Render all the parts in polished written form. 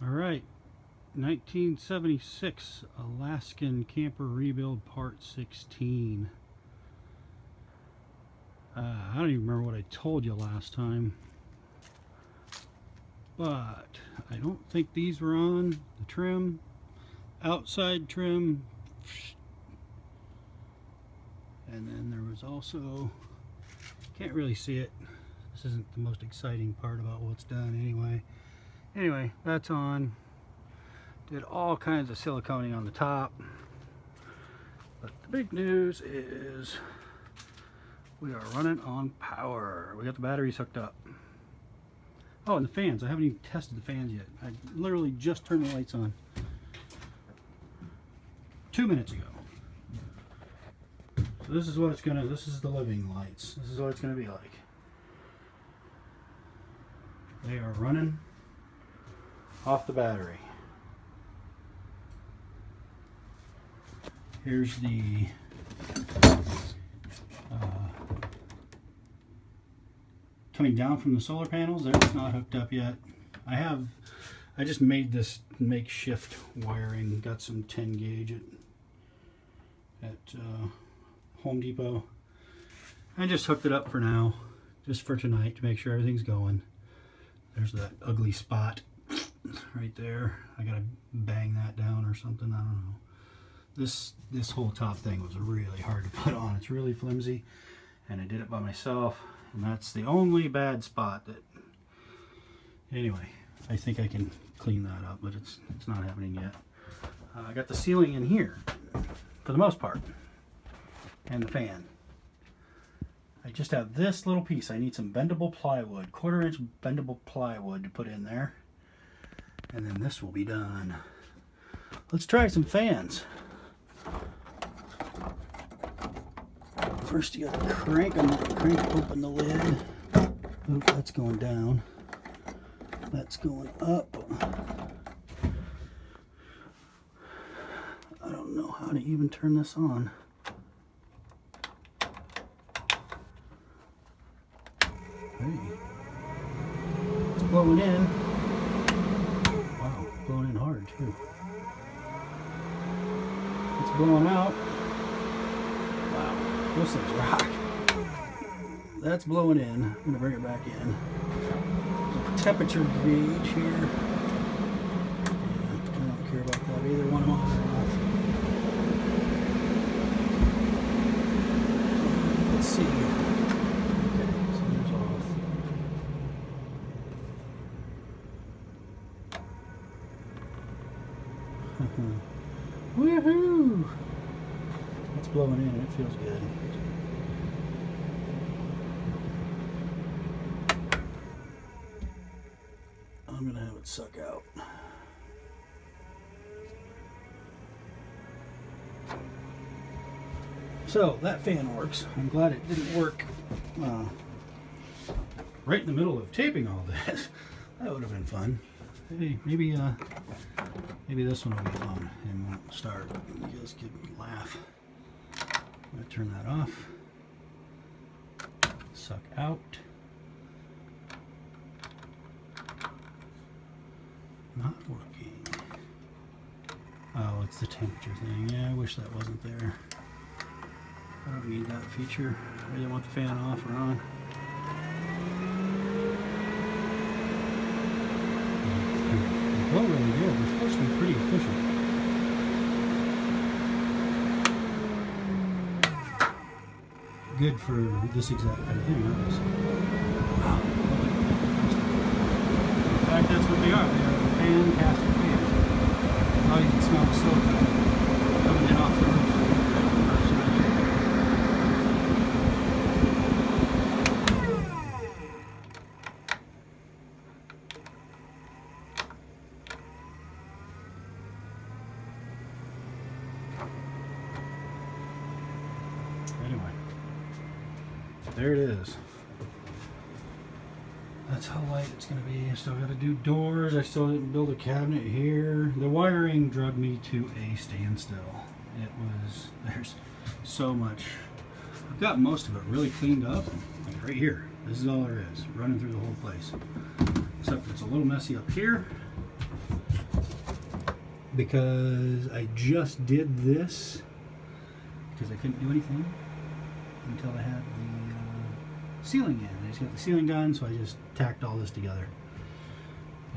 All right, 1976 Alaskan camper rebuild part 16. I don't even remember what I told you last time, but I don't think these were on the trim, outside trim, and then there was also, can't really see it, this isn't the most exciting part about what's done anyway, that's on. Did all kinds of siliconing on the top, but the big news is we are running on power. We got the batteries hooked up. Oh, and the fans. I haven't even tested the fans yet. I literally just turned the lights on 2 minutes ago. So this is what it's gonna, this is the living lights. This is what it's gonna be like. They are running off the battery. Here's the coming down from the solar panels. They're not hooked up yet. I just made this makeshift wiring. Got some 10 gauge at Home Depot. I just hooked it up for now, just for tonight, to make sure everything's going. There's that ugly spot right there. I gotta bang that down or something. I don't know. This whole top thing was really hard to put on. It's really flimsy, and I did it by myself, and that's the only bad spot. That anyway, I think I can clean that up, but it's not happening yet. I got the ceiling in here for the most part, and the fan. I just have this little piece. I need some bendable plywood, 1/4 inch bendable plywood to put in there, and then this will be done. Let's try some fans. First you gotta crank open the lid. Oop, that's going down. That's going up. I don't know how to even turn this on. Hey, it's blowing in. Wow, blowing in hard too. It's blowing out. Wow, those things rock. That's blowing in. I'm gonna bring it back in. Temperature gauge here. Yeah, I don't care about that. Either one on or off. Let's see. Okay, so there's off. Woohoo! It's blowing in and it feels good. I'm gonna have it suck out. So that fan works. I'm glad it didn't work right in the middle of taping all this. That would have been fun. Hey, maybe this one will be fun and won't start. You guys could laugh. I'm gonna turn that off. Suck out. Not working. Oh, it's the temperature thing. Yeah, I wish that wasn't there. I don't need that feature. I either want the fan off or on. They blow really good. They're supposed to be pretty efficient. Good for this exact kind of thing, obviously. Wow. In fact, that's what they are. They are fantastic fans. Oh, you can smell the silicone coming in off the roof. Anyway, there it is. That's how light it's going to be. I still got to do doors. I still didn't build a cabinet here. The wiring drug me to a standstill. It was, there's so much. I've got most of it really cleaned up. Like right here. This is all there is. Running through the whole place. Except for it's a little messy up here. because I just did this because I couldn't do anything until I had the ceiling in. I just got the ceiling done, so I just tacked all this together.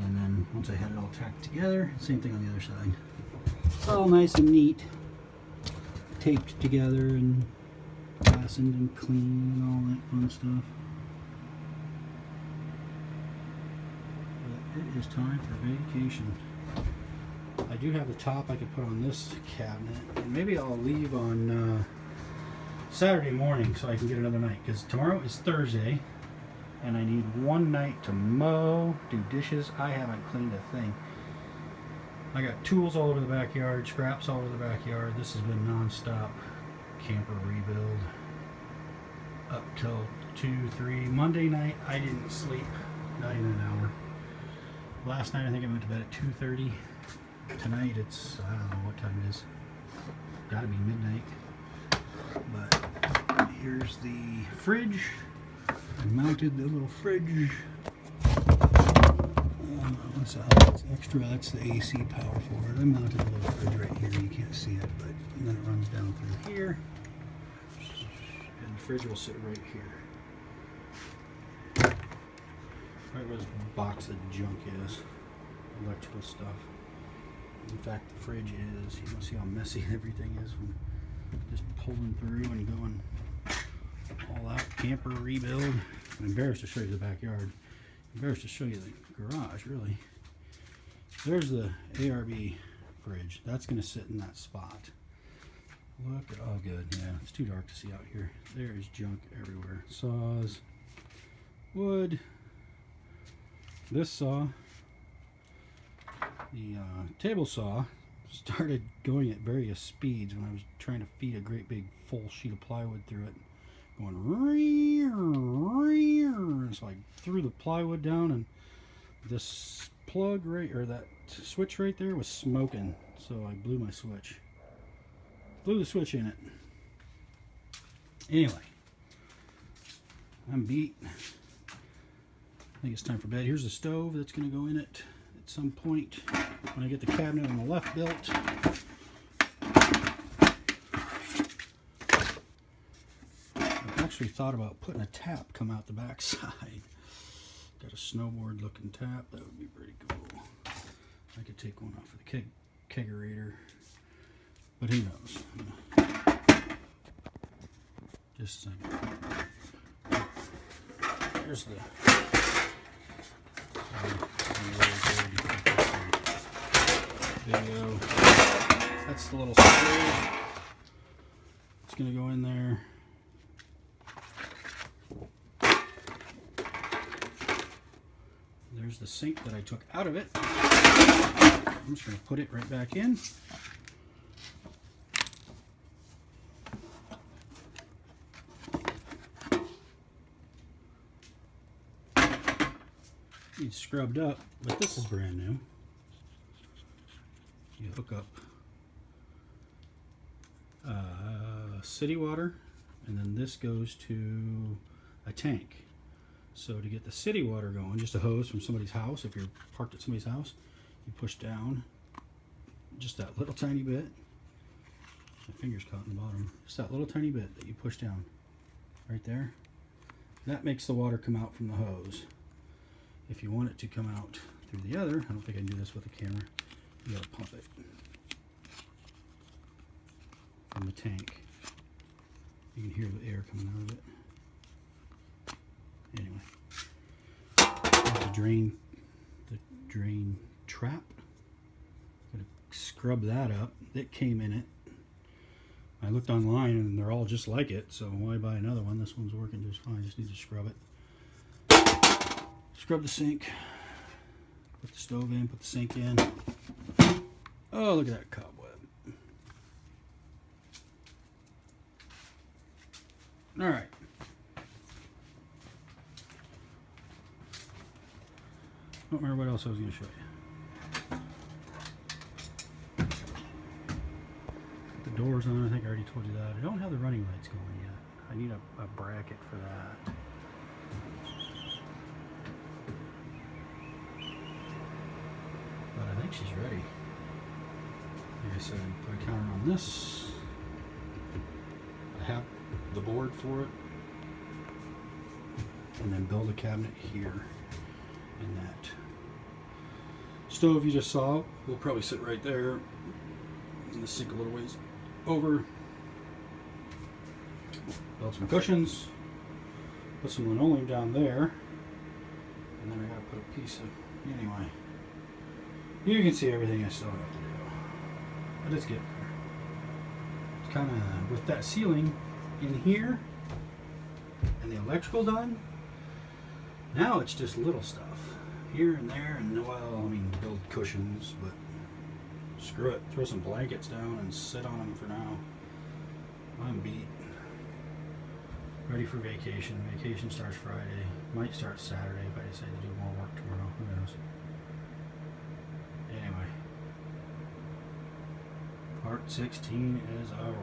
And then once I had it all tacked together, same thing on the other side. It's all nice and neat, taped together and fastened and clean and all that fun stuff. But it is time for vacation. I do have the top I could put on this cabinet, and maybe I'll leave on Saturday morning so I can get another night, because tomorrow is Thursday and I need one night to mow, do dishes. I haven't cleaned a thing. I got tools all over the backyard, scraps all over the backyard. This has been non-stop camper rebuild up till 2, 3. Monday night I didn't sleep, not even an hour. Last night I think I went to bed at 2:30. Tonight it's, I don't know what time it is. Gotta be midnight. But here's the fridge. I mounted the little fridge. What's that? That's extra. That's the AC power for it. I mounted a little fridge right here. You can't see it, but then it runs down through here. And the fridge will sit right here. Right where this box of junk is. Electrical stuff. In fact, the fridge is, you can see how messy everything is from just pulling through and going all out camper rebuild. I'm embarrassed to show you the backyard. I'm embarrassed to show you the garage, really. There's the ARB fridge. That's going to sit in that spot. Look at, oh good, yeah, it's too dark to see out here. There is junk everywhere. Saws, wood, this saw, the table saw started going at various speeds when I was trying to feed a great big full sheet of plywood through it, going rear. So I threw the plywood down, and this plug right, or that switch right there was smoking, so I blew my switch. Blew the switch in it. Anyway, I'm beat. I think it's time for bed. Here's the stove that's going to go in it at some point when I get the cabinet on the left built. I've actually thought about putting a tap come out the back side. Got a snowboard looking tap. That would be pretty cool. I could take one off of the kegerator, but who knows? Just a second. Here's the video. That's the little stove. It's going to go in there. There's the sink that I took out of it. I'm just going to put it right back in. It's scrubbed up, but this is brand new. You hook up city water, and then this goes to a tank. So to get the city water going, just a hose from somebody's house, if you're parked at somebody's house, you push down just that little tiny bit. My finger's caught in the bottom. Just that little tiny bit that you push down right there. That makes the water come out from the hose. If you want it to come out through the other, I don't think I can do this with the camera, you gotta pump it from the tank. You can hear the air coming out of it. Anyway, the drain trap. Gotta scrub that up. It came in it. I looked online and they're all just like it, so why buy another one? This one's working just fine. Just need to scrub it. Scrub the sink. Put the stove in. Put the sink in. Oh, look at that cobweb. All right. Don't remember what else I was going to show you. Put the doors on. I think I already told you that. I don't have the running lights going yet. I need a bracket for that. But I think she's ready. Like I said, put a counter on this. I have the board for it. And then build a cabinet here. And that stove you just saw will probably sit right there. And the sink a little ways over. Build some cushions. Put some linoleum down there. And then I gotta put a piece of... Anyway. You can see everything I still have to do. But it's getting there. It's kind of... With that ceiling in here and the electrical done, now it's just little stuff. Here and there, and well, I mean, build cushions, but screw it. Throw some blankets down and sit on them for now. I'm beat. Ready for vacation. Vacation starts Friday. Might start Saturday if I decide to do more work tomorrow. Who knows? Anyway. Part 16 is a